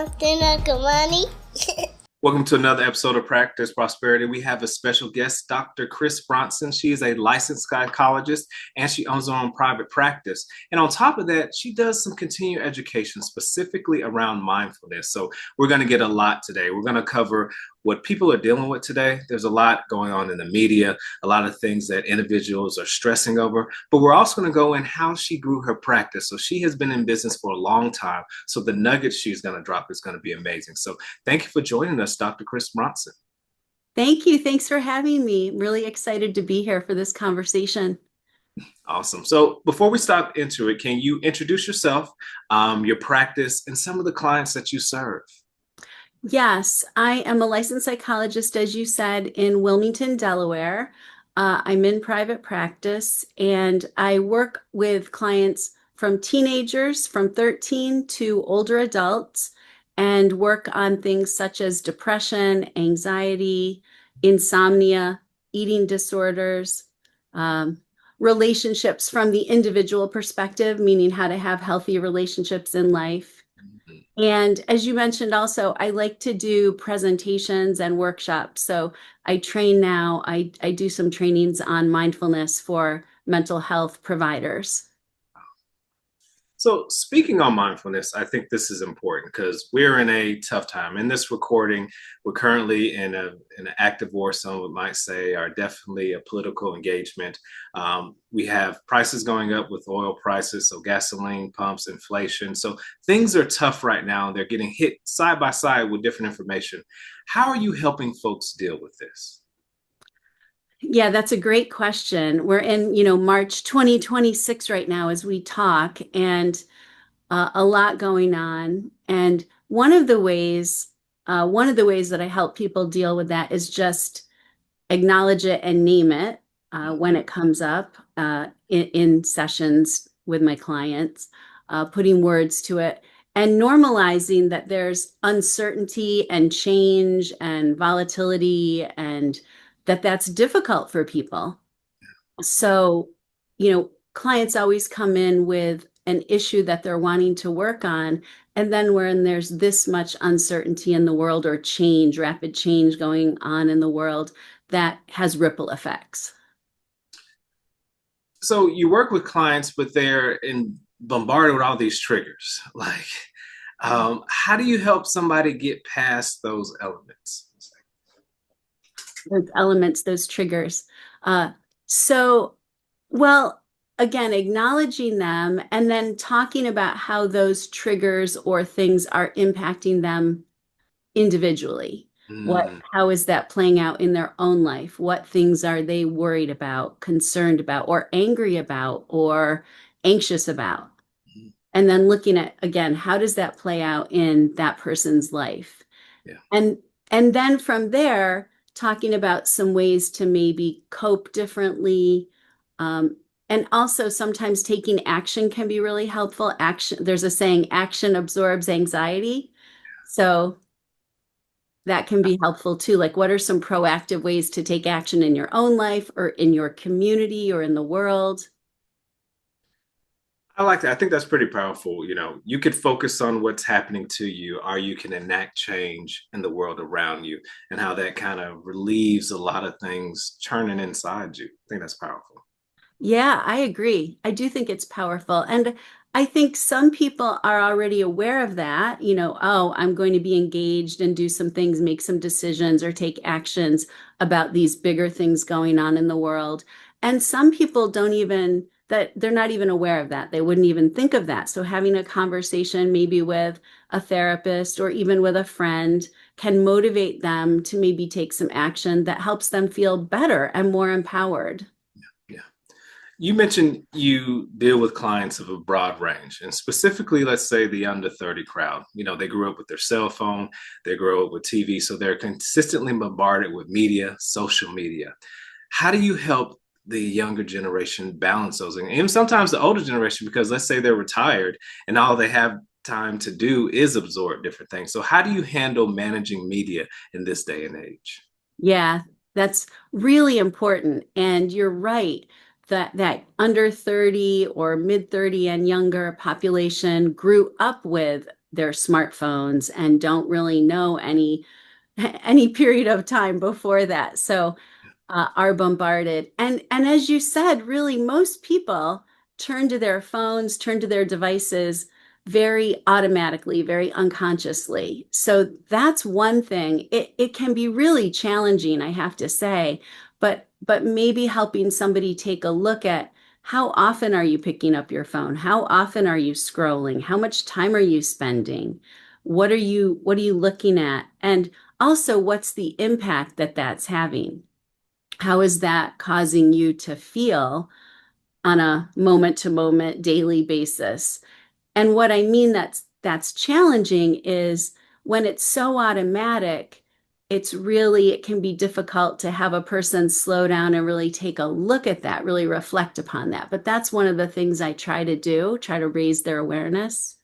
something like money? Welcome to another episode of Practice Prosperity. We have a special guest, Dr. Kris Bronson. She is a licensed psychologist and she owns her own private practice. And on top of that, she does some continuing education specifically around mindfulness. So we're going to get a lot today. We're going to cover what people are dealing with today. There's a lot going on in the media, a lot of things that individuals are stressing over, but we're also going to go in how she grew her practice. So she has been in business for a long time. So the nuggets she's going to drop is going to be amazing. So thank you for joining us, Dr. Kris Bronson. Thank you. Thanks for having me. I'm really excited to be here for this conversation. Awesome. So before we stop into it, can you introduce yourself, your practice, and some of the clients that you serve? Yes, I am a licensed psychologist, as you said, in Wilmington, Delaware. I'm in private practice and I work with clients from teenagers from 13 to older adults and work on things such as depression, anxiety, insomnia, eating disorders, relationships from the individual perspective, meaning how to have healthy relationships in life. And as you mentioned also, I like to do presentations and workshops. So I train now, I do some trainings on mindfulness for mental health providers. So speaking on mindfulness, I think this is important because we're in a tough time. In this recording, we're currently in an active war, some might say, or definitely a political engagement. We have prices going up with oil prices, so gasoline pumps, inflation. So things are tough right now. They're getting hit side by side with different information. How are you helping folks deal with this? Yeah, that's a great question. We're in, March 2026 right now as we talk, and a lot going on. And one of the ways that I help people deal with that is just acknowledge it and name it when it comes up in sessions with my clients, putting words to it and normalizing that there's uncertainty and change and volatility and that's difficult for people. So, clients always come in with an issue that they're wanting to work on. And then when there's this much uncertainty in the world or change, rapid change going on in the world, that has ripple effects. So you work with clients, but they're bombarded with all these triggers. How do you help somebody get past those elements? Those elements, those triggers. Again, acknowledging them and then talking about how those triggers or things are impacting them individually. How is that playing out in their own life? What things are they worried about, concerned about, or angry about, or anxious about? And then looking at, again, how does that play out in that person's life? Yeah. And then from there, talking about some ways to maybe cope differently. And also sometimes taking action can be really helpful. There's a saying, action absorbs anxiety. So that can be helpful too. Like, what are some proactive ways to take action in your own life or in your community or in the world? I like that. I think that's pretty powerful. You could focus on what's happening to you, or you can enact change in the world around you and how that kind of relieves a lot of things churning inside you. I think that's powerful. Yeah, I agree. I do think it's powerful. And I think some people are already aware of that, oh, I'm going to be engaged and do some things, make some decisions or take actions about these bigger things going on in the world. And some people they're not even aware of that. They wouldn't even think of that. So having a conversation maybe with a therapist or even with a friend can motivate them to maybe take some action that helps them feel better and more empowered. Yeah. You mentioned you deal with clients of a broad range, and specifically, let's say the under 30 crowd. They grew up with their cell phone, they grew up with TV, so they're consistently bombarded with media, social media. How do you help the younger generation balance those, and even sometimes the older generation, because let's say they're retired and all they have time to do is absorb different things? So how do you handle managing media in this day and age? Yeah, that's really important. And you're right that under 30 or mid 30 and younger population grew up with their smartphones and don't really know any period of time before that. So are bombarded. And as you said, really most people turn to their phones, turn to their devices very automatically, very unconsciously. So that's one thing. It can be really challenging, I have to say, but maybe helping somebody take a look at how often are you picking up your phone? How often are you scrolling? How much time are you spending? What are you looking at? And also, what's the impact that that's having? How is that causing you to feel on a moment to moment daily basis? And what I mean that's challenging is when it's so automatic, it can be difficult to have a person slow down and really take a look at that, really reflect upon that. But that's one of the things I try to do, try to raise their awareness.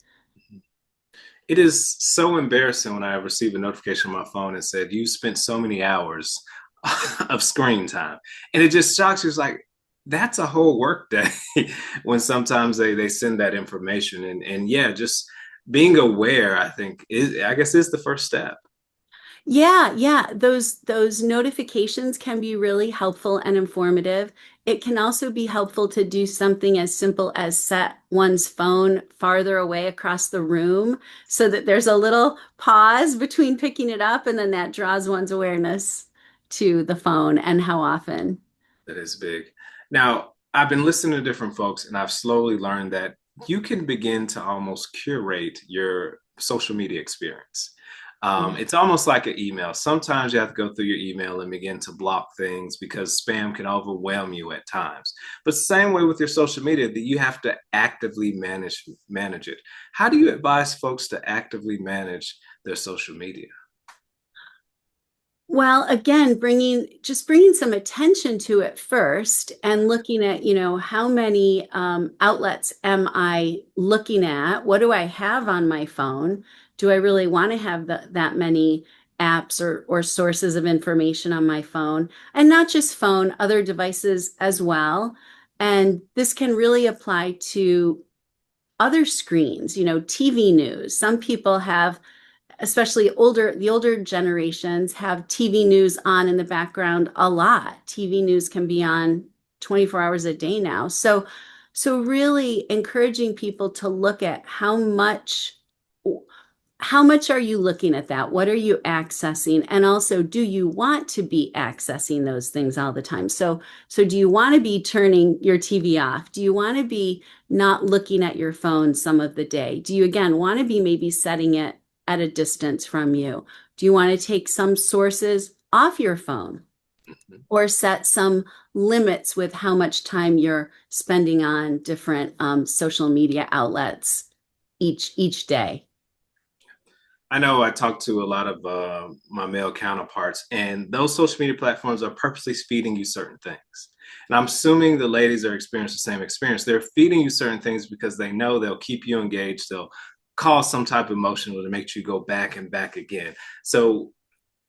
It is so embarrassing when I receive a notification on my phone and said, you spent so many hours of screen time. And it just shocks you. It's like, that's a whole work day when sometimes they send that information. And yeah, just being aware, I guess is the first step. Yeah, yeah, those notifications can be really helpful and informative. It can also be helpful to do something as simple as set one's phone farther away across the room so that there's a little pause between picking it up and then that draws one's awareness to the phone and how often. That is big. Now, I've been listening to different folks, and I've slowly learned that you can begin to almost curate your social media experience. Yeah. It's almost like an email. Sometimes you have to go through your email and begin to block things because spam can overwhelm you at times. But same way with your social media, that you have to actively manage it. How do you advise folks to actively manage their social media? Well, again, bringing some attention to it first and looking at, how many outlets am I looking at? What do I have on my phone? Do I really want to have that many apps or sources of information on my phone? And not just phone, other devices as well. And this can really apply to other screens, TV news. Some people have, especially the older generations, have TV news on in the background a lot. TV news can be on 24 hours a day now. So really encouraging people to look at how much are you looking at that? What are you accessing? And also, do you want to be accessing those things all the time? So do you want to be turning your TV off? Do you want to be not looking at your phone some of the day? Do you again want to be maybe setting it at a distance from you? Do you want to take some sources off your phone or set some limits with how much time you're spending on different social media outlets each day? I know I talk to a lot of my male counterparts, and those social media platforms are purposely feeding you certain things. And I'm assuming the ladies are experiencing the same experience. They're feeding you certain things because they know they'll keep you engaged. They'll cause some type of emotion to make you go back and back again. So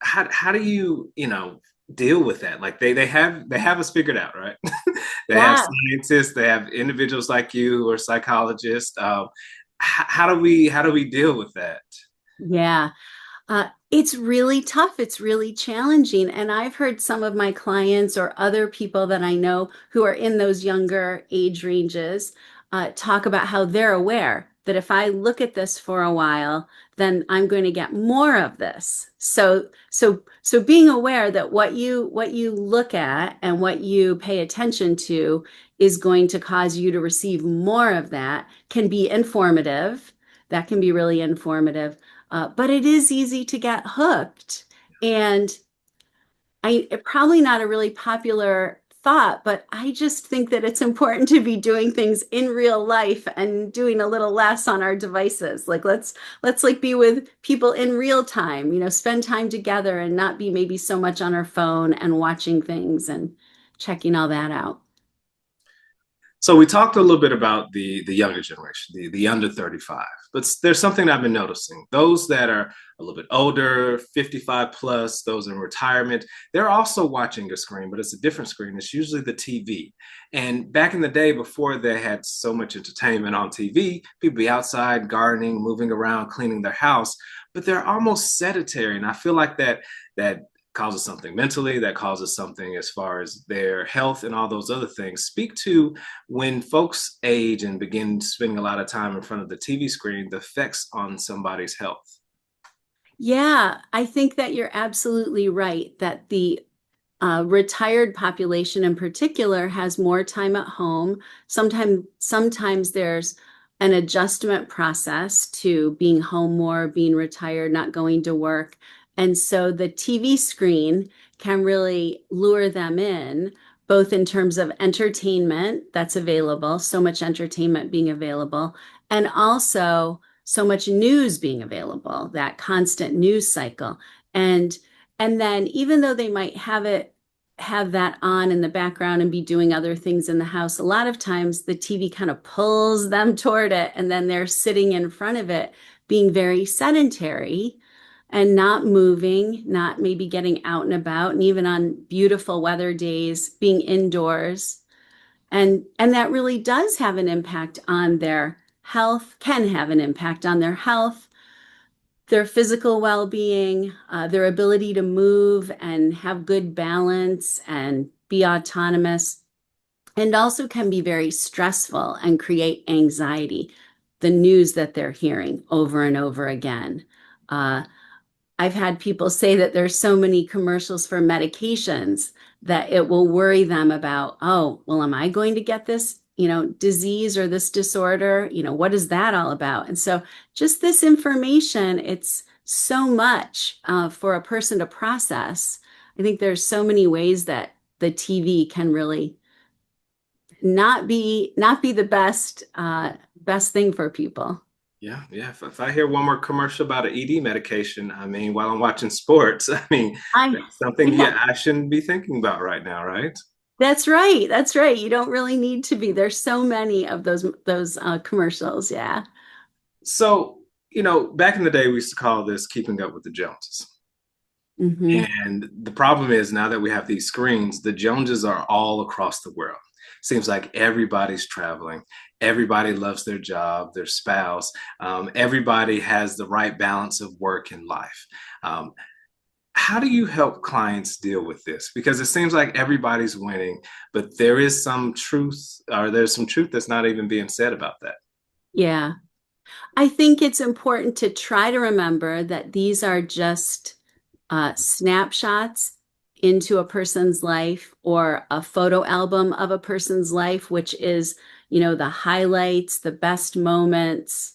how do you deal with that? Like they have us figured out, right? They have Yeah. scientists, they have individuals like you who are psychologists. How do we deal with that? Yeah. It's really tough. It's really challenging. And I've heard some of my clients or other people that I know who are in those younger age ranges talk about how they're aware that if I look at this for a while, then I'm going to get more of this. So being aware that what you look at and what you pay attention to is going to cause you to receive more of that can be informative. That can be really informative, but it is easy to get hooked. And probably not a really popular thought, but I just think that it's important to be doing things in real life and doing a little less on our devices. Like let's like be with people in real time, spend time together and not be maybe so much on our phone and watching things and checking all that out. So we talked a little bit about the younger generation, the under 35. But there's something I've been noticing. Those that are a little bit older, 55 plus, those in retirement, they're also watching a screen, but it's a different screen. It's usually the TV. And back in the day, before they had so much entertainment on TV, people be outside gardening, moving around, cleaning their house, but they're almost sedentary. And I feel like that causes something mentally, that causes something as far as their health and all those other things. Speak to when folks age and begin spending a lot of time in front of the TV screen, the effects on somebody's health. Yeah, I think that you're absolutely right that the retired population in particular has more time at home. Sometimes there's an adjustment process to being home more, being retired, not going to work. And so the TV screen can really lure them in, both in terms of entertainment that's available, so much entertainment being available, and also so much news being available, that constant news cycle. And and then even though they might have that on in the background and be doing other things in the house, a lot of times the TV kind of pulls them toward it, and then they're sitting in front of it, being very sedentary and not moving, not maybe getting out and about, and even on beautiful weather days, being indoors. And that really does have an impact on their health, can have an impact on their health, their physical well-being, their ability to move and have good balance and be autonomous, and also can be very stressful and create anxiety. The news that they're hearing over and over again. Uh, I've had people say that there's so many commercials for medications that it will worry them about, oh, well, am I going to get this, disease or this disorder? What is that all about? And so just this information, it's so much for a person to process. I think there's so many ways that the TV can really not be the best thing for people. Yeah, yeah. If I hear one more commercial about an ED medication, I mean, while I'm watching sports, I mean, I that's something Yeah, yeah, I shouldn't be thinking about right now, right? that's right. That's right. You don't really need to be. There's so many of those commercials. Yeah. So, back in the day, we used to call this keeping up with the Joneses. Hmm. And the problem is now that we have these screens, the Joneses are all across the world. Seems like everybody's traveling. Everybody loves their job, their spouse. Everybody has the right balance of work and life. Um, how do you help clients deal with this? Because it seems like everybody's winning, but there is some truth, or there's some truth that's not even being said about that. Yeah. I think it's important to try to remember that these are just snapshots into a person's life or a photo album of a person's life, which is, the highlights, the best moments,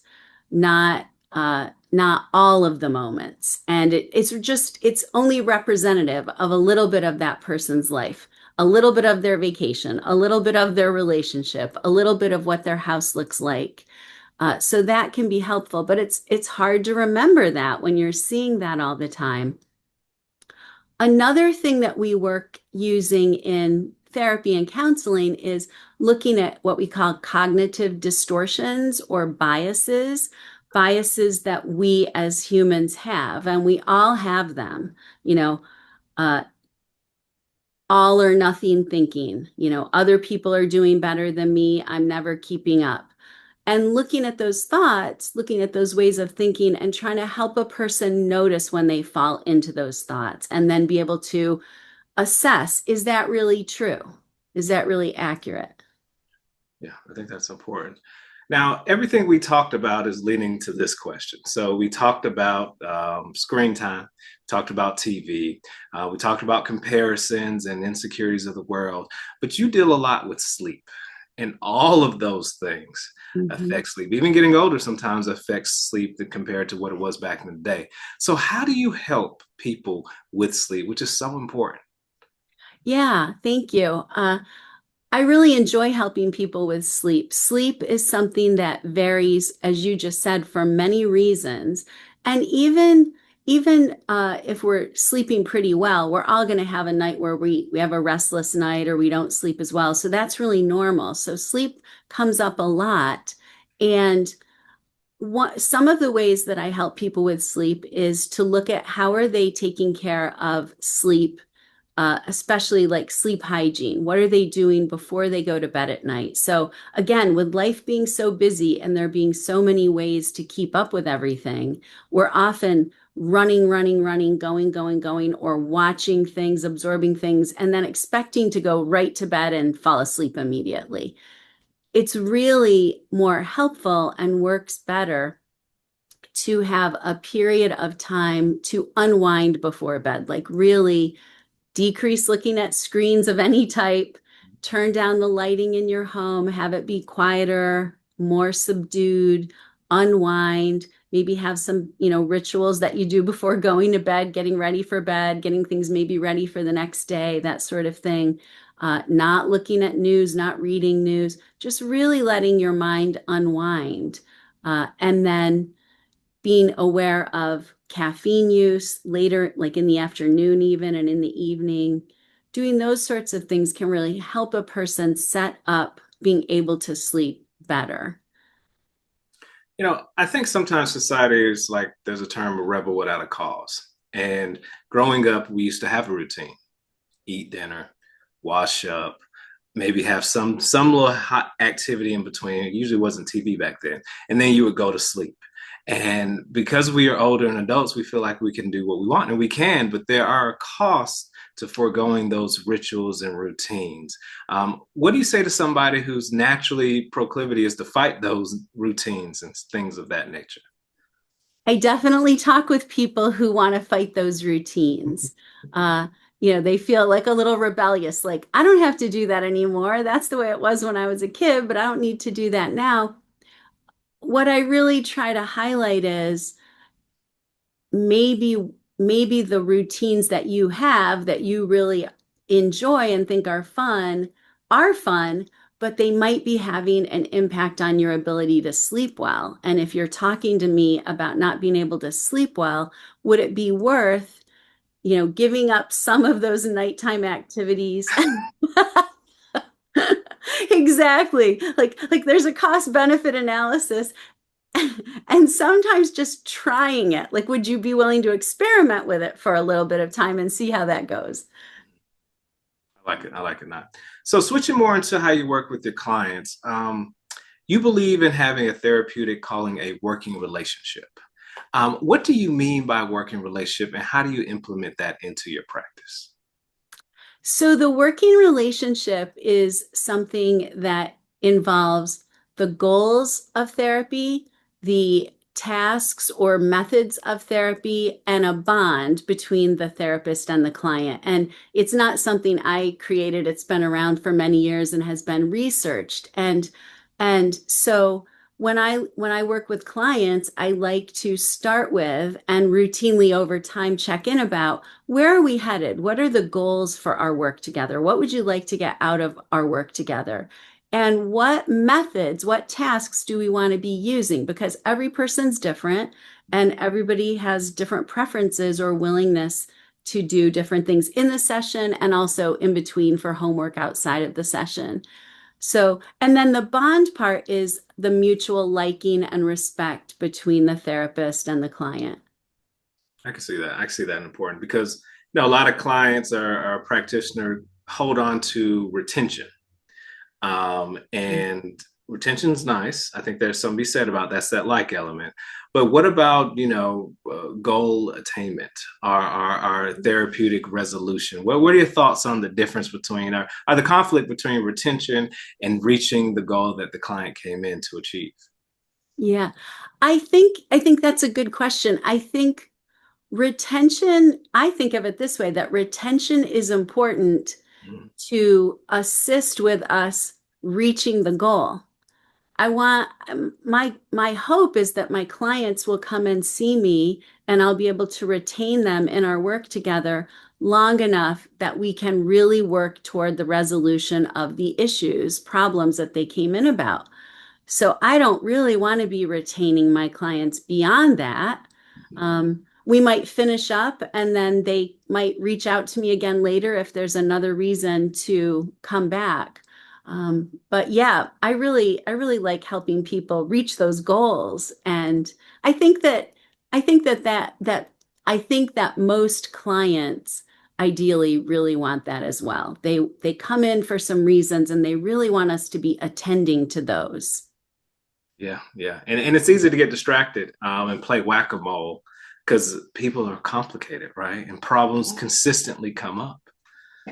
not all of the moments. And it's only representative of a little bit of that person's life, a little bit of their vacation, a little bit of their relationship, a little bit of what their house looks like. So that can be helpful, but it's hard to remember that when you're seeing that all the time. Another thing that we work using in therapy and counseling is looking at what we call cognitive distortions or biases that we as humans have, and we all have them, you know, uh, all or nothing thinking, other people are doing better than me, I'm never keeping up. And looking at those thoughts, looking at those ways of thinking, and trying to help a person notice when they fall into those thoughts, and then be able to assess, is that really true? Is that really accurate? Yeah, I think that's important. Now, everything we talked about is leading to this question. So, we talked about screen time, talked about TV, we talked about comparisons and insecurities of the world, but you deal a lot with sleep. And all of those things Mhm. affect sleep. Even getting older sometimes affects sleep compared to what it was back in the day. So, how do you help people with sleep, which is so important? Yeah, thank you. I really enjoy helping people with sleep. Sleep is something that varies, as you just said, for many reasons. And even even if we're sleeping pretty well, we're all going to have a night where we have a restless night or we don't sleep as well. So that's really normal. So sleep comes up a lot. And some of the ways that I help people with sleep is to look at how are they taking care of sleep, especially like sleep hygiene. What are they doing before they go to bed at night? So again, with life being so busy and there being so many ways to keep up with everything, we're often running, going, or watching things, absorbing things, and then expecting to go right to bed and fall asleep immediately. It's really more helpful and works better to have a period of time to unwind before bed, like really decrease looking at screens of any type, turn down the lighting in your home, have it be quieter, more subdued, unwind, maybe have some, rituals that you do before going to bed, getting ready for bed, getting things maybe ready for the next day, that sort of thing. Not looking at news, not reading news, just really letting your mind unwind. And then being aware of caffeine use later, like in the afternoon, even and in the evening, doing those sorts of things can really help a person set up being able to sleep better. I think sometimes society is like there's a term, a rebel without a cause. And growing up, we used to have a routine: eat dinner, wash up, maybe have some little hot activity in between. It usually wasn't TV back then. And then you would go to sleep. And because we are older and adults, we feel like we can do what we want, and we can, but there are costs to foregoing those rituals and routines. What do you say to somebody whose naturally proclivity is to fight those routines and things of that nature? I definitely talk with people who want to fight those routines. Uh, they feel like a little rebellious, like, I don't have to do that anymore. That's the way it was when I was a kid, but I don't need to do that now. What I really try to highlight is maybe maybe the routines that you have that you really enjoy and think are fun, but they might be having an impact on your ability to sleep well. And if you're talking to me about not being able to sleep well, would it be worth, giving up some of those nighttime activities? Exactly. Like there's a cost benefit analysis. And sometimes just trying it. Like, would you be willing to experiment with it for a little bit of time and see how that goes? I like it. I like it not. So switching more into how you work with your clients, you believe in having a therapeutic calling a working relationship. What do you mean by working relationship, and how do you implement that into your practice? So, the working relationship is something that involves the goals of therapy, the tasks or methods of therapy, and a bond between the therapist and the client. And it's not something I created, it's been around for many years and has been researched. And so when I work with clients, I like to start with and routinely over time check in about where are we headed? What are the goals for our work together? What would you like to get out of our work together? And what methods, what tasks do we want to be using? Because every person's different and everybody has different preferences or willingness to do different things in the session and also in between for homework outside of the session. So, and then the bond part is the mutual liking and respect between the therapist and the client. I can see that. I can see that important because a lot of clients are practitioner hold on to retention. And retention's nice. I think there's something to be said about that's that like element. But what about goal attainment, our therapeutic resolution? What are your thoughts on the difference between are the conflict between retention and reaching the goal that the client came in to achieve? Yeah. I think that's a good question. I think of it this way, that retention is important Mm-hmm. to assist with us reaching the goal. I want my hope is that my clients will come and see me and I'll be able to retain them in our work together long enough that we can really work toward the resolution of the issues, problems that they came in about. So I don't really want to be retaining my clients beyond that. we might finish up and then they might reach out to me again later if there's another reason to come back. But yeah, I really like helping people reach those goals. And I think that, I think that, that, that, I think that most clients ideally really want that as well. They come in for some reasons and they really want us to be attending to those. Yeah, yeah. And it's easy to get distracted and play whack-a-mole because people are complicated, right? And problems consistently come up.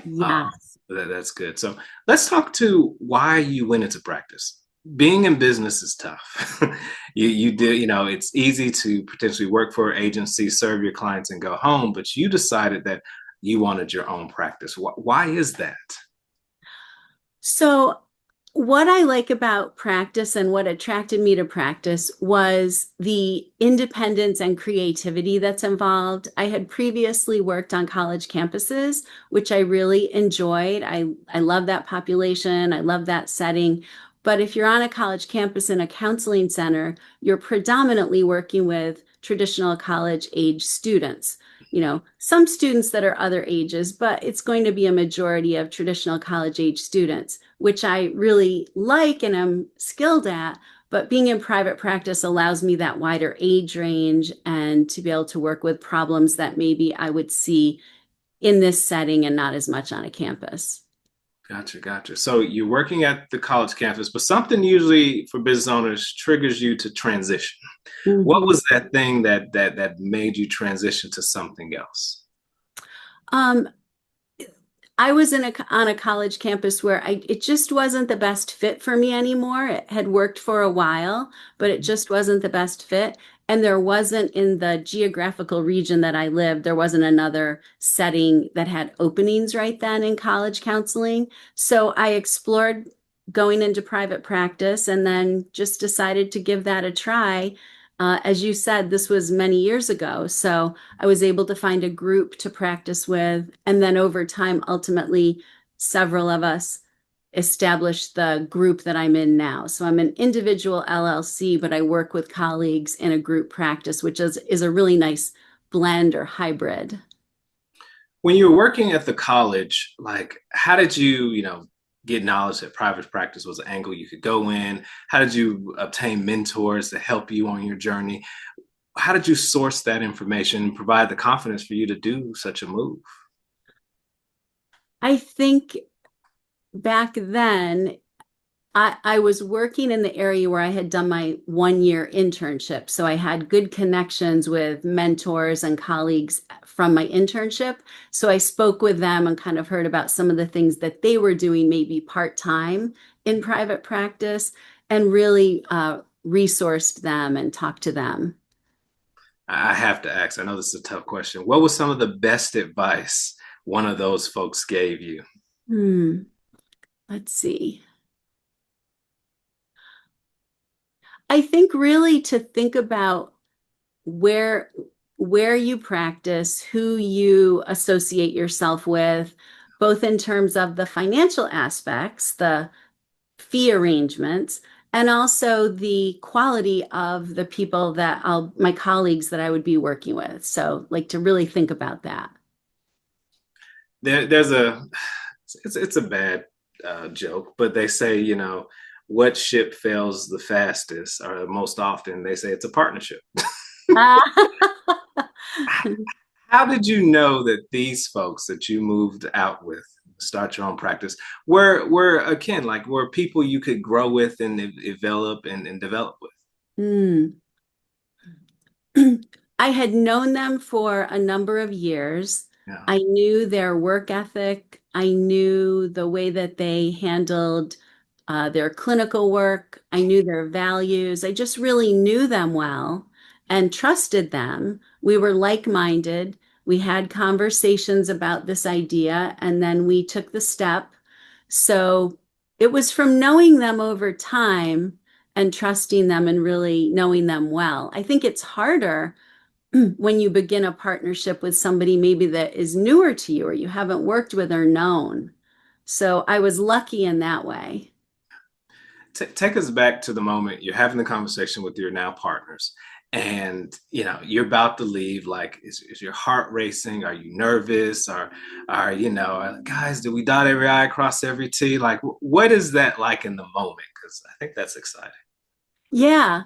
Yes. That's good. So let's talk to why you went into practice. Being in business is tough. You did, it's easy to potentially work for an agency, serve your clients, and go home, but you decided that you wanted your own practice. Why is that? So, what I like about practice and what attracted me to practice was the independence and creativity that's involved. I had previously worked on college campuses, which I really enjoyed. I love that population, I love that setting. But if you're on a college campus in a counseling center, you're predominantly working with traditional college age students. Some students that are other ages, but it's going to be a majority of traditional college age students, which I really like and am skilled at. But being in private practice allows me that wider age range and to be able to work with problems that maybe I would see in this setting and not as much on a campus. Gotcha, gotcha. So you're working at the college campus, but something usually for business owners triggers you to transition. What Mhm. was that thing that made you transition to something else? Um, I was on a college campus where it just wasn't the best fit for me anymore. It had worked for a while, but it just wasn't the best fit. And there wasn't in the geographical region that I lived, there wasn't another setting that had openings right then in college counseling. So I explored going into private practice and then just decided to give that a try. As you said, this was many years ago. So I was able to find a group to practice with. And then over time, ultimately, several of us established the group that I'm in now. So I'm an individual LLC, but I work with colleagues in a group practice, which is a really nice blend or hybrid. When you were working at the college, like how did you, get knowledge that private practice was an angle you could go in? How did you obtain mentors to help you on your journey? How did you source that information and provide the confidence for you to do such a move? I think back then I was working in the area where I had done my 1 year internship. So I had good connections with mentors and colleagues from my internship. So I spoke with them and kind of heard about some of the things that they were doing, maybe part-time in private practice, and really resourced them and talked to them. I have to ask, I know this is a tough question. What was some of the best advice one of those folks gave you? Hmm, let's see. I think really to think about where where you practice, who you associate yourself with, both in terms of the financial aspects, the fee arrangements, and also the quality of the people my colleagues that I would be working with. So, like to really think about that. There's it's a bad joke, but they say, what ship fails the fastest or most often, they say it's a partnership. How did you know that these folks that you moved out with, start your own practice, were akin, like were people you could grow with and develop and develop with? Hmm. I had known them for a number of years. Yeah. I knew their work ethic. I knew the way that they handled their clinical work. I knew their values. I just really knew them well and trusted them. We were like-minded. We had conversations about this idea, and then we took the step. So it was from knowing them over time and trusting them and really knowing them well. I think it's harder when you begin a partnership with somebody maybe that is newer to you or you haven't worked with or known. So I was lucky in that way. Take us back to the moment you're having the conversation with your now partners, and you're about to leave. Like, is your heart racing? Are you nervous? Or are guys, do we dot every I, cross every T? Like, what is that like in the moment? Because I think that's exciting. Yeah.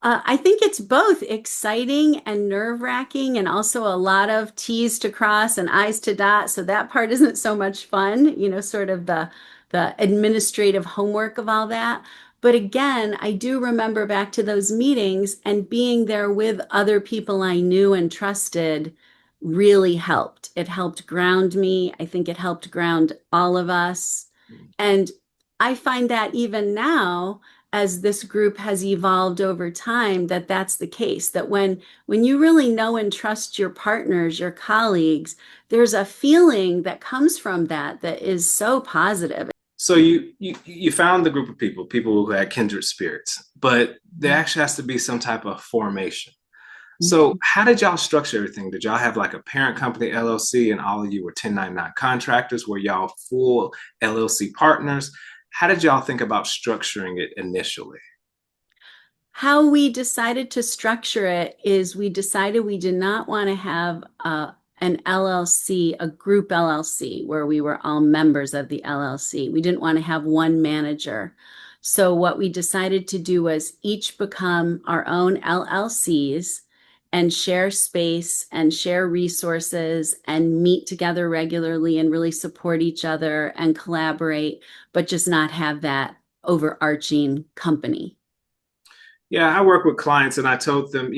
I think it's both exciting and nerve-wracking, and also a lot of T's to cross and I's to dot. So that part isn't so much fun, sort of the administrative homework of all that. But again, I do remember back to those meetings, and being there with other people I knew and trusted really helped. It helped ground me. I think it helped ground all of us. And I find that even now, as this group has evolved over time, that's the case, that when you really know and trust your partners, your colleagues, there's a feeling that comes from that is so positive. So you found the group of people who had kindred spirits, but there actually has to be some type of formation. So how did y'all structure everything? Did y'all have like a parent company LLC and all of you were 1099 contractors? Were y'all full LLC partners? How did y'all think about structuring it initially? How we decided to structure it is we decided we did not want to have an LLC, a group LLC, where we were all members of the LLC. We didn't want to have one manager. So what we decided to do was each become our own LLCs and share space and share resources and meet together regularly and really support each other and collaborate, but just not have that overarching company. Yeah, I work with clients and I told them,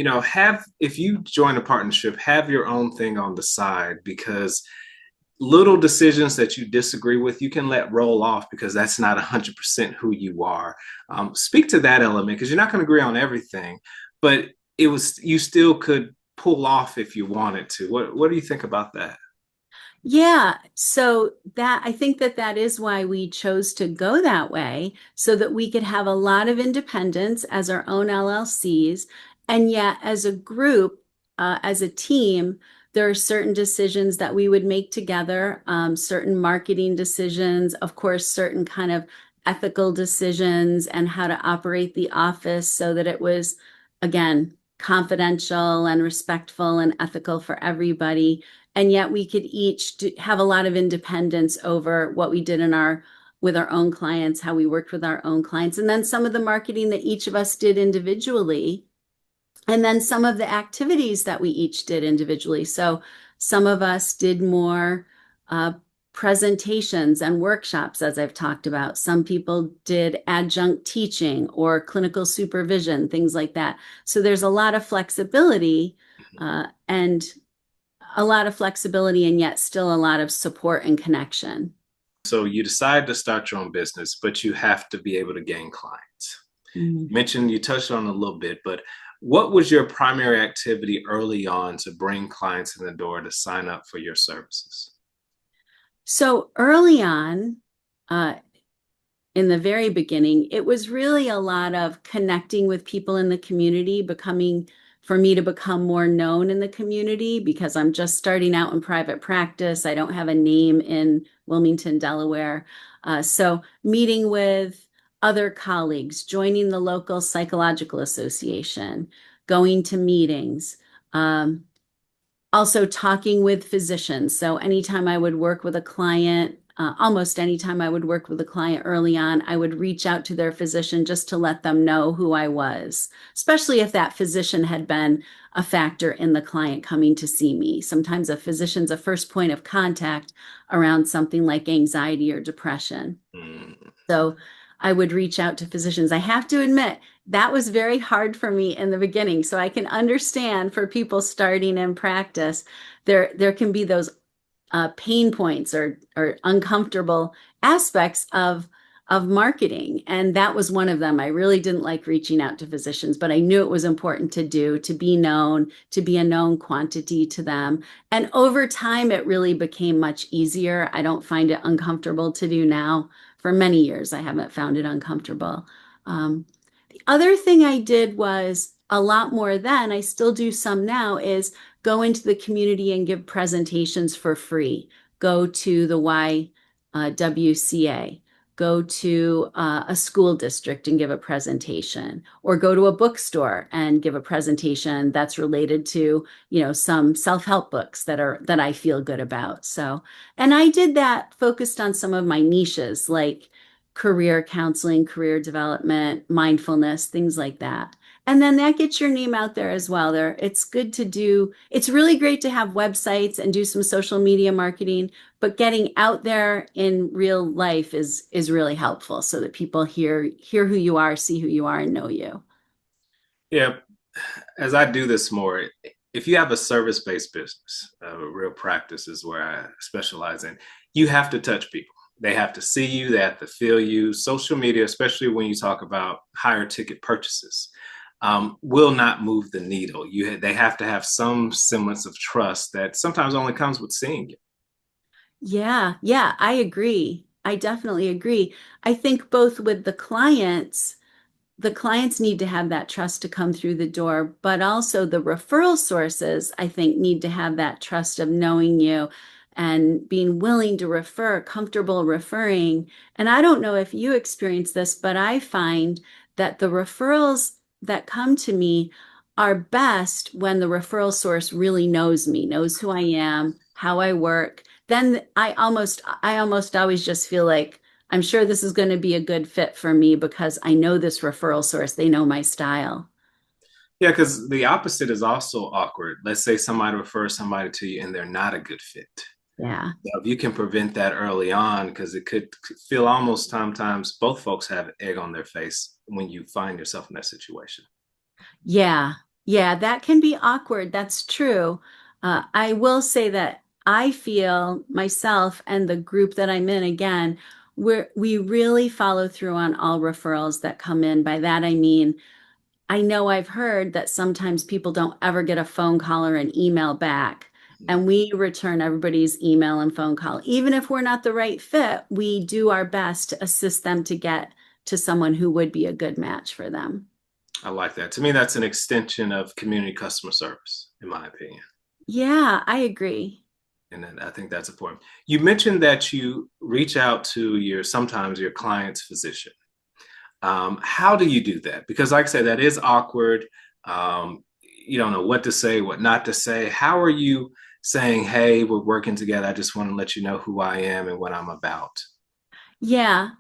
if you join a partnership, have your own thing on the side because little decisions that you disagree with, you can let roll off because that's not 100% who you are. Speak to that element because you're not going to agree on everything, but you still could pull off if you wanted to. What do you think about that? Yeah, so that I think that is why we chose to go that way, so that we could have a lot of independence as our own LLCs, and yet as a group, as a team, there are certain decisions that we would make together, certain marketing decisions, of course, certain kind of ethical decisions, and how to operate the office so that it was, again, confidential and respectful and ethical for everybody, and yet we could each have a lot of independence over what we did with our own clients, how we worked with our own clients, and then some of the marketing that each of us did individually, and then some of the activities that we each did individually. So some of us did more presentations and workshops, as I've talked about. Some people did adjunct teaching or clinical supervision, things like that. So there's a lot of flexibility, and yet still a lot of support and connection. So you decide to start your own business, but you have to be able to gain clients. You touched on it a little bit, but what was your primary activity early on to bring clients in the door to sign up for your services? So early on, in the very beginning, it was really a lot of connecting with people in the community, for me to become more known in the community because I'm just starting out in private practice. I don't have a name in Wilmington, Delaware. So meeting with other colleagues, joining the local psychological association, going to meetings, also talking with physicians. So anytime I would work with a client, almost anytime I would work with a client early on, I would reach out to their physician just to let them know who I was, especially if that physician had been a factor in the client coming to see me. Sometimes a physician's a first point of contact around something like anxiety or depression. So I would reach out to physicians. I have to admit, that was very hard for me in the beginning. So I can understand for people starting in practice, there can be those pain points or uncomfortable aspects of marketing. And that was one of them. I really didn't like reaching out to physicians, but I knew it was important to do, to be known, to be a known quantity to them. And over time, it really became much easier. I don't find it uncomfortable to do now. For many years, I haven't found it uncomfortable. The other thing I did was a lot more then, I still do some now, is go into the community and give presentations for free. Go to the YWCA, go to a school district and give a presentation, or go to a bookstore and give a presentation that's related to, some self-help books that I feel good about. So, and I did that focused on some of my niches like career counseling, career development, mindfulness, things like that. And then that gets your name out there as well. It's good to do, it's really great to have websites and do some social media marketing, but getting out there in real life is really helpful so that people hear who you are, see who you are, and know you. Yeah, as I do this more, if you have a service-based business, a real practice is where I specialize in, you have to touch people. They have to see you, they have to feel you. Social media, especially when you talk about higher ticket purchases, will not move the needle. They have to have some semblance of trust that sometimes only comes with seeing you. Yeah, yeah, I agree. I definitely agree. I think both with the clients need to have that trust to come through the door, but also the referral sources, I think, need to have that trust of knowing you and being willing to refer, comfortable referring. And I don't know if you experience this, but I find that the referrals that come to me are best when the referral source really knows me, knows who I am, how I work. Then I almost always just feel like I'm sure this is going to be a good fit for me because I know this referral source. They know my style. Yeah, because the opposite is also awkward. Let's say somebody refers somebody to you and they're not a good fit. Yeah. So if you can prevent that early on, because it could feel almost sometimes both folks have egg on their face when you find yourself in that situation. Yeah. Yeah. That can be awkward. That's true. I will say that I feel myself and the group that I'm in, again, we really follow through on all referrals that come in. By that, I mean, I know I've heard that sometimes people don't ever get a phone call or an email back, Mhm. and we return everybody's email and phone call. Even if we're not the right fit, we do our best to assist them to get to someone who would be a good match for them. I like that. To me, that's an extension of community customer service, in my opinion. Yeah, I agree. And I think that's important. You mentioned that you reach out to sometimes your client's physician. How do you do that? Because, like I said, that is awkward. You don't know what to say, what not to say. How are you saying, hey, we're working together? I just want to let you know who I am and what I'm about. Yeah.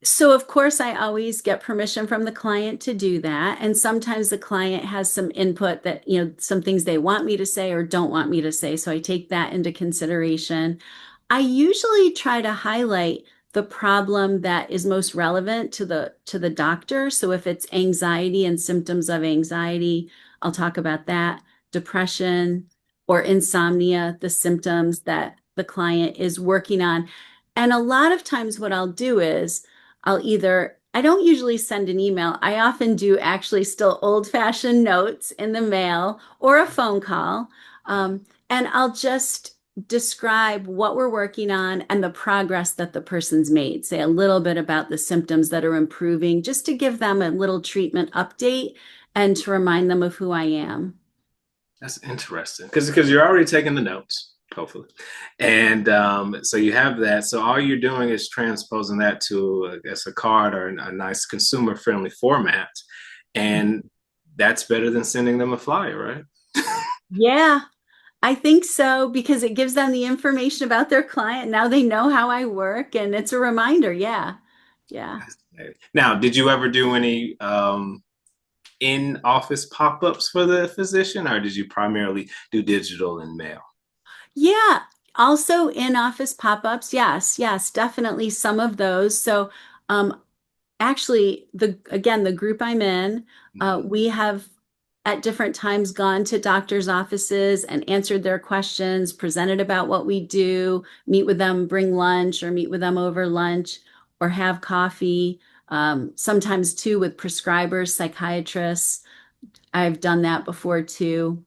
So of course, I always get permission from the client to do that. And sometimes the client has some input that, some things they want me to say or don't want me to say. So I take that into consideration. I usually try to highlight the problem that is most relevant to the doctor. So if it's anxiety and symptoms of anxiety, I'll talk about that. Depression or insomnia, the symptoms that the client is working on. And a lot of times what I'll do is I don't usually send an email. I often do actually still old-fashioned notes in the mail or a phone call. And I'll just describe what we're working on and the progress that the person's made. Say a little bit about the symptoms that are improving, just to give them a little treatment update and to remind them of who I am. That's interesting because you're already taking the notes, hopefully, and so you have that. So all you're doing is transposing that to, I guess, a card or a nice consumer friendly format, and that's better than sending them a flyer, right? Yeah, I think so because it gives them the information about their client. Now they know how I work and it's a reminder. Yeah. Yeah. Now, did you ever do any in office pop ups for the physician, or did you primarily do digital and mail? Yeah. Also in office pop-ups. Yes. Yes. Definitely some of those. So, um, actually, the group I'm in, Mhm. we have at different times gone to doctors' offices and answered their questions, presented about what we do, meet with them, bring lunch, or meet with them over lunch, or have coffee. Sometimes too with prescribers, psychiatrists. I've done that before too.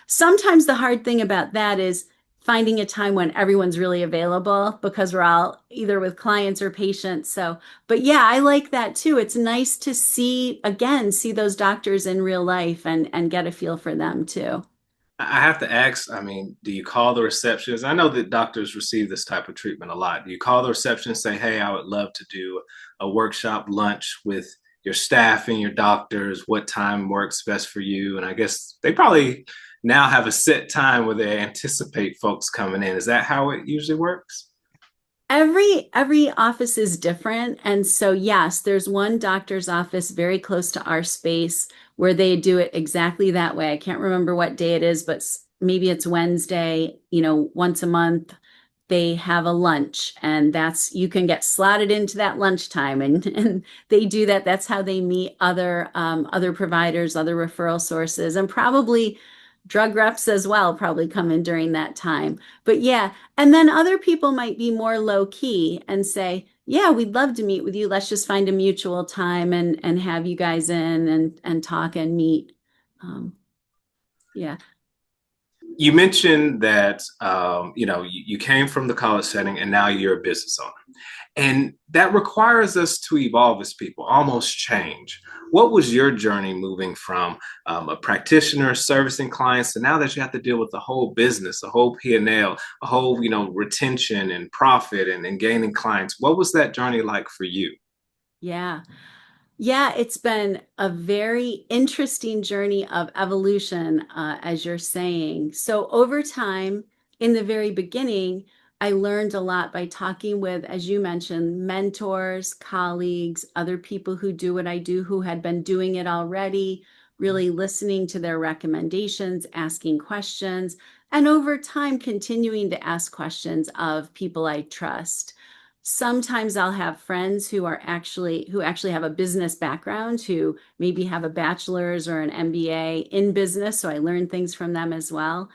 Sometimes the hard thing about that is finding a time when everyone's really available because we're all either with clients or patients. So, but yeah, I like that too. It's nice to see, again, see those doctors in real life and get a feel for them too. I have to ask, I mean, do you call the receptionist? I know that doctors receive this type of treatment a lot. Do you call the receptionist and say, hey, I would love to do a workshop lunch with your staff and your doctors? What time works best for you? And I guess they probably now have a set time where they anticipate folks coming in. Is that how it usually works? Every office is different. And so yes, there's one doctor's office very close to our space where they do it exactly that way. I can't remember what day it is, but maybe it's Wednesday, once a month they have a lunch, and that's you can get slotted into that lunchtime, and they do that. That's how they meet other providers, other referral sources, and probably drug reps as well probably come in during that time. But yeah, and then other people might be more low key and say, yeah, we'd love to meet with you. Let's just find a mutual time and have you guys in and talk and meet. Um, yeah. You mentioned that you came from the college setting and now you're a business owner. And that requires us to evolve as people, almost change. What was your journey moving from a practitioner servicing clients to now that you have to deal with the whole business, the whole P&L, a whole, retention and profit and gaining clients? What was that journey like for you? Yeah. Yeah, it's been a very interesting journey of evolution, as you're saying. So, over time, in the very beginning, I learned a lot by talking with, as you mentioned, mentors, colleagues, other people who do what I do, who had been doing it already, really listening to their recommendations, asking questions, and over time, continuing to ask questions of people I trust. Sometimes I'll have friends who actually have a business background, who maybe have a bachelor's or an MBA in business, so I learn things from them as well.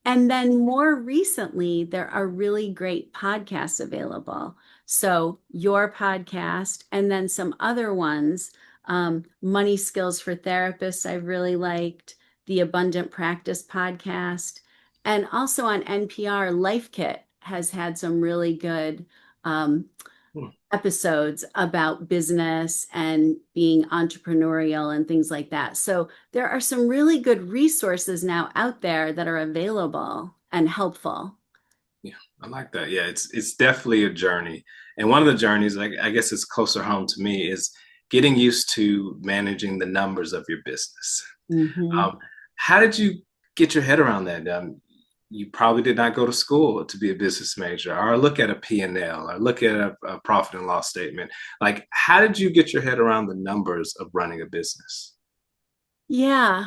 And then more recently, there are really great podcasts available. So your podcast, and then some other ones, Money Skills for Therapists, I really liked, the Abundant Practice podcast, and also on NPR, Life Kit has had some really good um, Hmm. episodes about business and being entrepreneurial and things like that. So there are some really good resources now out there that are available and helpful. Yeah, I like that. Yeah, it's definitely a journey. And one of the journeys, I guess it's closer home to me, is getting used to managing the numbers of your business. Mhm. Um, how did you get your head around that? You probably did not go to school to be a business major or look at a P&L or look at a profit and loss statement. Like, how did you get your head around the numbers of running a business? Yeah,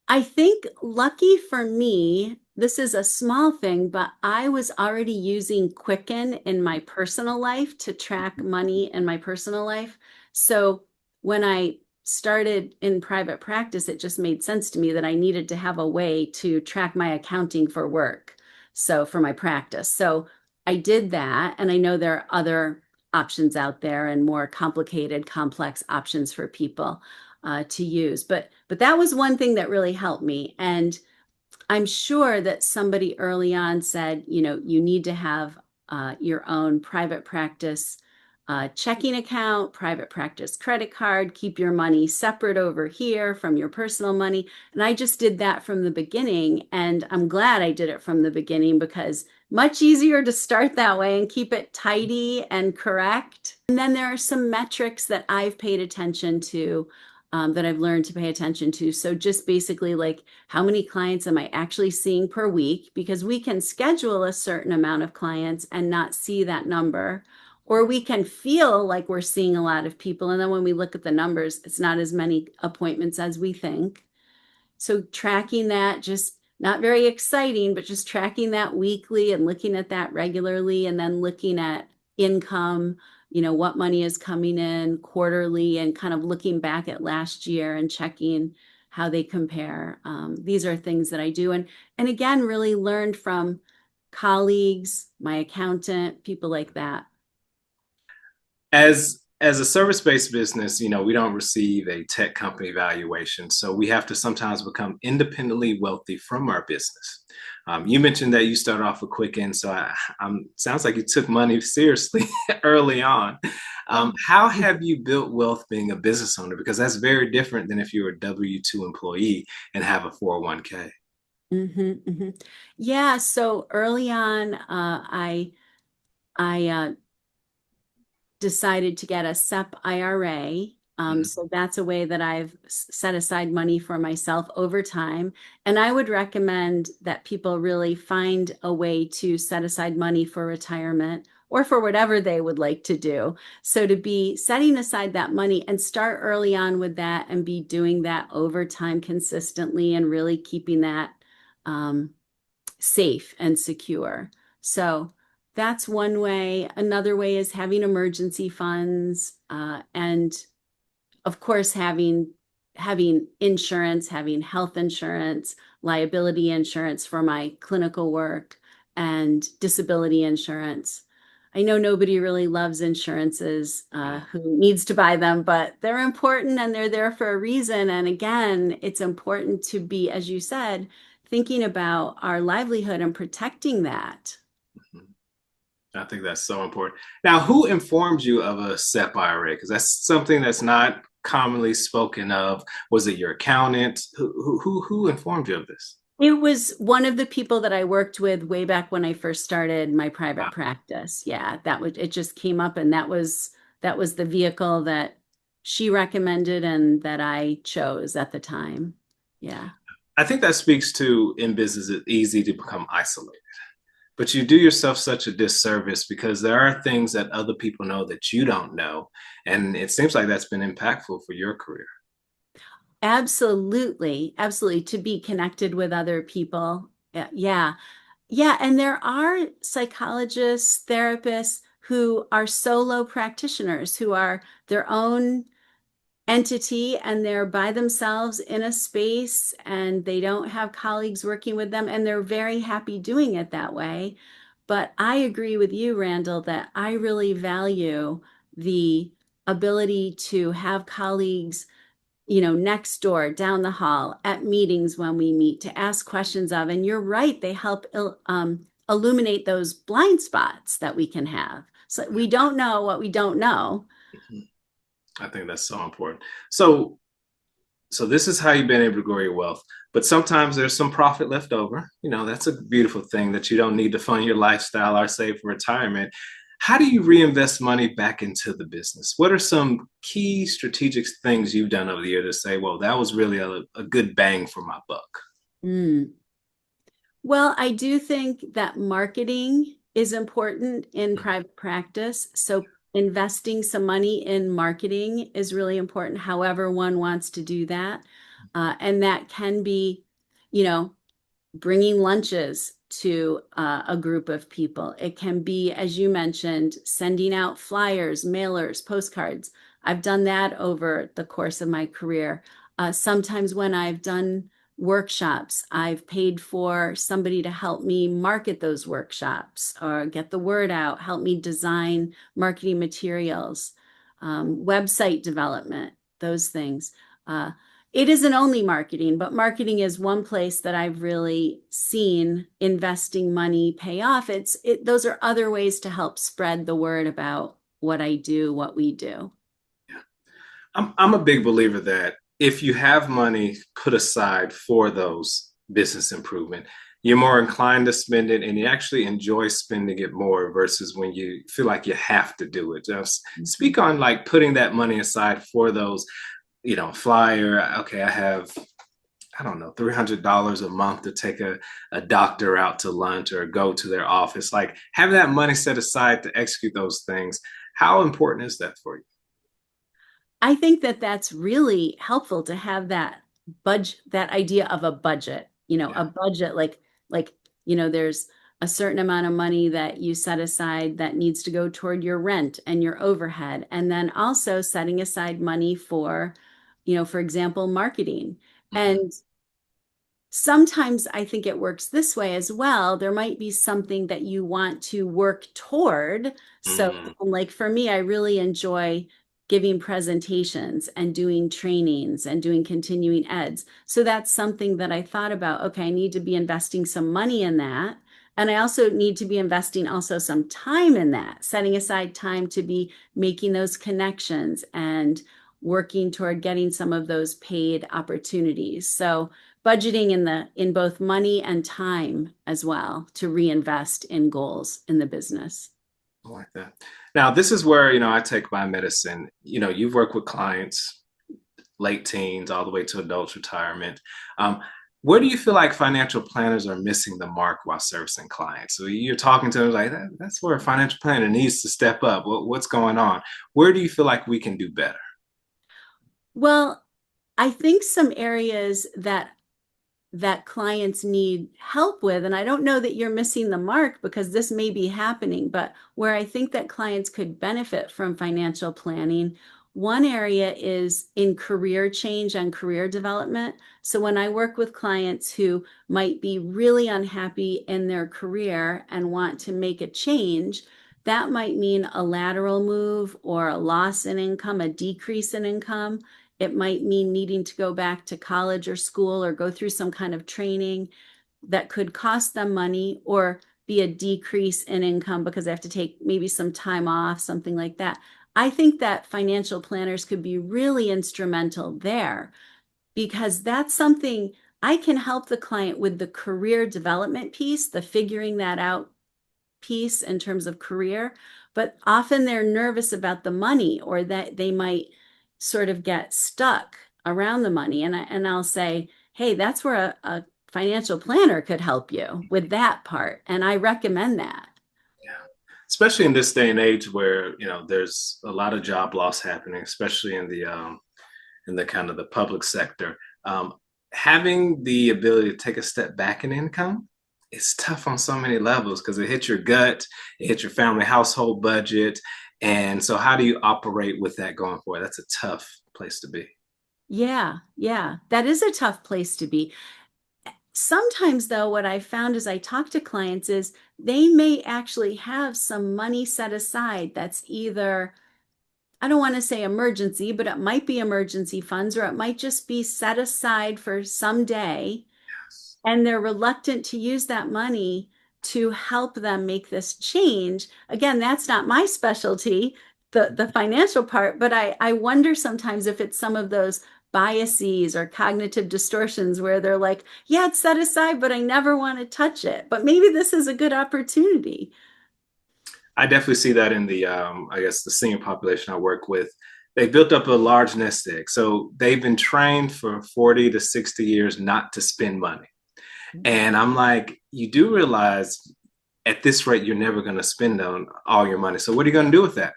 I think lucky for me, this is a small thing, but I was already using Quicken in my personal life to track money in my personal life. So when I started in private practice, it just made sense to me that I needed to have a way to track my accounting for work. So for my practice. So I did that. And I know there are other options out there and more complicated, complex options for people to use. But that was one thing that really helped me. And I'm sure that somebody early on said, you need to have your own private practice checking account, private practice credit card, keep your money separate over here from your personal money. And I just did that from the beginning. And I'm glad I did it from the beginning because much easier to start that way and keep it tidy and correct. And then there are some metrics that I've paid attention to. That I've learned to pay attention to. So, just basically, like how many clients am I actually seeing per week? Because we can schedule a certain amount of clients and not see that number, or we can feel like we're seeing a lot of people. And then when we look at the numbers, it's not as many appointments as we think. So tracking that, just not very exciting, but just tracking that weekly and looking at that regularly, and then looking at income, what money is coming in quarterly, and kind of looking back at last year and checking how they compare. These are things that I do. And again, really learned from colleagues, my accountant, people like that. As a service-based business, we don't receive a tech company valuation, so we have to sometimes become independently wealthy from our business. You mentioned that you started off with Quicken, so sounds like you took money seriously early on. How have you built wealth being a business owner? Because that's very different than if you're a W-2 employee and have a 401k. Yeah, so early on, I decided to get a SEP IRA. Mhm. So that's a way that I've set aside money for myself over time. And I would recommend that people really find a way to set aside money for retirement or for whatever they would like to do. So to be setting aside that money and start early on with that and be doing that over time consistently and really keeping that um, safe and secure. So that's one way. Another way is having emergency funds, and of course having insurance, having health insurance, liability insurance for my clinical work, and disability insurance. I know nobody really loves insurances who needs to buy them, but they're important and they're there for a reason. And again, it's important to be, as you said, thinking about our livelihood and protecting that. Mhm. I think that's so important. Now, who informed you of a SEP IRA? Because that's something that's not commonly spoken of. Was it your accountant? Who informed you of this? It was one of the people that I worked with way back when I first started my private practice. Yeah, that was it just came up and that was the vehicle that she recommended and that I chose at the time. Yeah. I think that speaks to in business, it's easy to become isolated. But you do yourself such a disservice because there are things that other people know that you don't know. And it seems like that's been impactful for your career. Absolutely. Absolutely. To be connected with other people. Yeah. Yeah. And there are psychologists, therapists who are solo practitioners who are their own entity and they're by themselves in a space and they don't have colleagues working with them and they're very happy doing it that way. But I agree with you, Randall, that I really value the ability to have colleagues, next door, down the hall, at meetings when we meet to ask questions of. And you're right, they help illuminate those blind spots that we can have. So we don't know what we don't know. Mhm. I think that's so important. So this is how you've been able to grow your wealth. But sometimes there's some profit left over. That's a beautiful thing that you don't need to fund your lifestyle or save for retirement. How do you reinvest money back into the business? What are some key strategic things you've done over the year to say, well, that was really a good bang for my buck? Mm. Well, I do think that marketing is important in private practice. So investing some money in marketing is really important, however one wants to do that. And that can be, you know, bringing lunches to a group of people. It can be, as you mentioned, sending out flyers, mailers, postcards. I've done that over the course of my career. Sometimes when I've done workshops, I've paid for somebody to help me market those workshops or get the word out, help me design marketing materials, website development, those things. Uh, it isn't only marketing, but marketing is one place that I've really seen investing money pay off. Those are other ways to help spread the word about what I do, what we do. I'm a big believer that if you have money put aside for those business improvement, you're more inclined to spend it and you actually enjoy spending it more versus when you feel like you have to do it. Just speak on like putting that money aside for those, flyer. Okay, I have, I don't know, $300 a month to take a doctor out to lunch or go to their office. Like having that money set aside to execute those things. How important is that for you? I think that that's really helpful to have that budget, that idea of a budget, a Yeah. budget there's a certain amount of money that you set aside that needs to go toward your rent and your overhead. And then also setting aside money for example, marketing. Mhm. And sometimes I think it works this way as well. There might be something that you want to work toward. So, Mm. like for me, I really enjoy giving presentations and doing trainings and doing continuing eds. So that's something that I thought about. Okay, I need to be investing some money in that. And I also need to be investing also some time in that, setting aside time to be making those connections and working toward getting some of those paid opportunities. So budgeting in both money and time as well to reinvest in goals in the business. I like that. Now, this is where, I take my medicine. You've worked with clients, late teens, all the way to adult retirement. Um, where do you feel like financial planners are missing the mark while servicing clients? So you're talking to them like that's where a financial planner needs to step up. What's going on? Where do you feel like we can do better? Well, I think some areas that clients need help with, and I don't know that you're missing the mark because this may be happening, but where I think that clients could benefit from financial planning, one area is in career change and career development. So when I work with clients who might be really unhappy in their career and want to make a change, that might mean a lateral move or a loss in income, a decrease in income. It might mean needing to go back to college or school or go through some kind of training that could cost them money or be a decrease in income because they have to take maybe some time off, something like that. I think that financial planners could be really instrumental there because that's something I can help the client with the career development piece, the figuring that out piece in terms of career, but often they're nervous about the money or that they might sort of get stuck around the money. And I'll say, hey, that's where a financial planner could help you with that part. And I recommend that. Yeah. Especially in this day and age where, there's a lot of job loss happening, especially in the kind of the public sector. Having the ability to take a step back in income, it's tough on so many levels because it hits your gut, it hits your family household budget. And so how do you operate with that going forward? That's a tough place to be. Yeah, yeah, that is a tough place to be. Sometimes, though, what I found as I talk to clients is they may actually have some money set aside that's either, I don't want to say emergency, but it might be emergency funds or it might just be set aside for some day and they're reluctant to use that money to help them make this change. Again, that's not my specialty, the financial part, but I wonder sometimes if it's some of those biases or cognitive distortions where they're like, yeah, it's set aside, but I never want to touch it. But maybe this is a good opportunity. I definitely see that in I guess, the senior population I work with. They built up a large nest egg. So they've been trained for 40 to 60 years not to spend money. And I'm like, you do realize at this rate, you're never going to spend on all your money. So what are you going to do with that?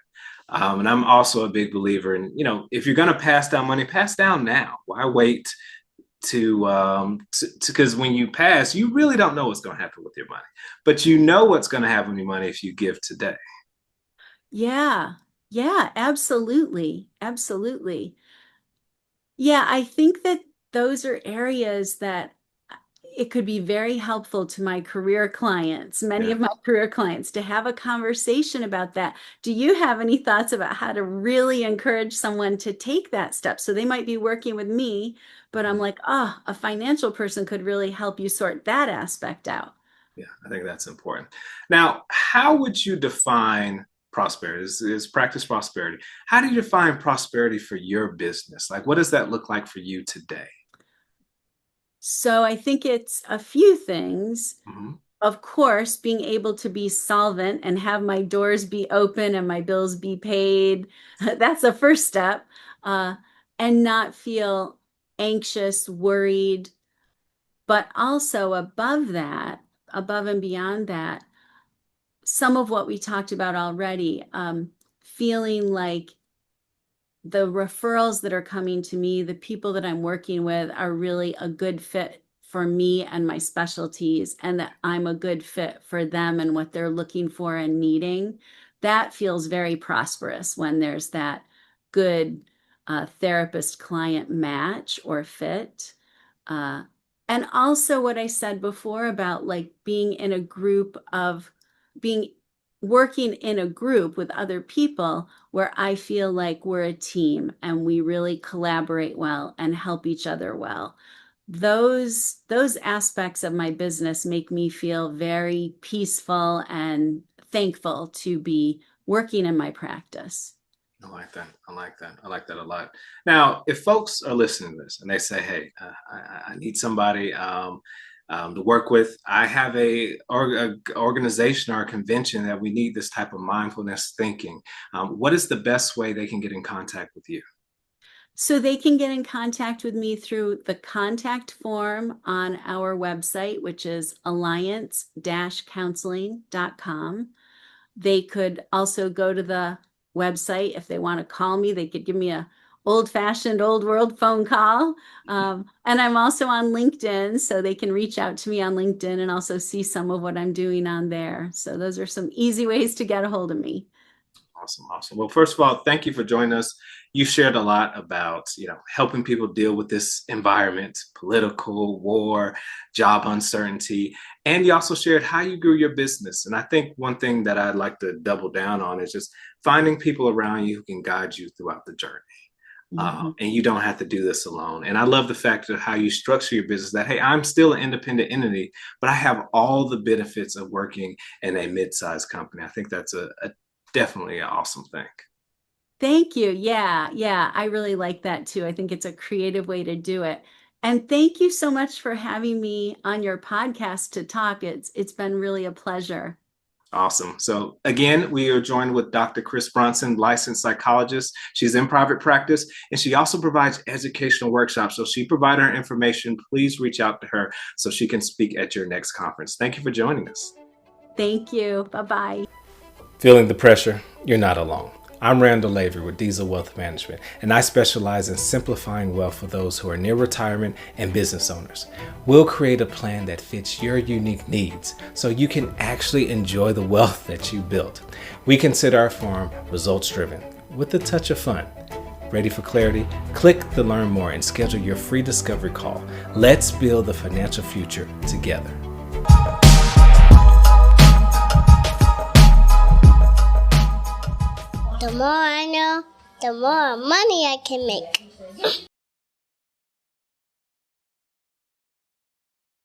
And I'm also a big believer in, if you're going to pass down money, pass down now. Why wait because when you pass, you really don't know what's going to happen with your money, but you know what's going to happen with your money if you give today. Yeah, yeah, absolutely. Absolutely. Yeah, I think that those are areas that it could be very helpful to my career clients, many Yeah. of my career clients, to have a conversation about that. Do you have any thoughts about how to really encourage someone to take that step? So they might be working with me, but I'm like, oh, a financial person could really help you sort that aspect out. Yeah, I think that's important. Now, how would you define prosperity? Is practice prosperity? How do you define prosperity for your business? Like, what does that look like for you today? So I think it's a few things. Mhm. Of course, being able to be solvent and have my doors be open and my bills be paid, that's the first step. Uh, and not feel anxious, worried, but also above that, above and beyond that, some of what we talked about already, feeling like the referrals that are coming to me, the people that I'm working with are really a good fit for me and my specialties, and that I'm a good fit for them and what they're looking for and needing. That feels very prosperous when there's that good therapist client match or fit. Uh, and also, what I said before about like being in a group of being working in a group with other people where I feel like we're a team and we really collaborate well and help each other well. Those aspects of my business make me feel very peaceful and thankful to be working in my practice. I like that. I like that. I like that a lot. Now, if folks are listening to this and they say, "Hey, I need somebody to work with. I have a organization or a convention that we need this type of mindfulness thinking." What is the best way they can get in contact with you? So they can get in contact with me through the contact form on our website, which is alliance-counseling.com. They could also go to the website if they want to call me. They could give me a old-fashioned old world phone call. And I'm also on LinkedIn, so they can reach out to me on LinkedIn and also see some of what I'm doing on there. So those are some easy ways to get a hold of me. Awesome, awesome. Well, first of all, thank you for joining us. You shared a lot about, helping people deal with this environment, political, war, job uncertainty, and you also shared how you grew your business. And I think one thing that I'd like to double down on is just finding people around you who can guide you throughout the journey. And you don't have to do this alone. And I love the fact of how you structure your business that, hey, I'm still an independent entity, but I have all the benefits of working in a mid-sized company. I think that's a definitely an awesome thing. Thank you. Yeah, I really like that too. I think it's a creative way to do it. And thank you so much for having me on your podcast to talk. It's been really a pleasure. Awesome. So again, we are joined with Dr. Kris Bronson, licensed psychologist. She's in private practice and she also provides educational workshops. So she provided her information. Please reach out to her so she can speak at your next conference. Thank you for joining us. Thank you. Bye-bye. Feeling the pressure? You're not alone. I'm Randall with Deasil Wealth Management, and I specialize in simplifying wealth for those who are near retirement and business owners. We'll create a plan that fits your unique needs so you can actually enjoy the wealth that you built. We consider our firm results-driven with a touch of fun. Ready for clarity? Click the Learn More and schedule your free discovery call. Let's build the financial future together. The more I know, the more money I can make.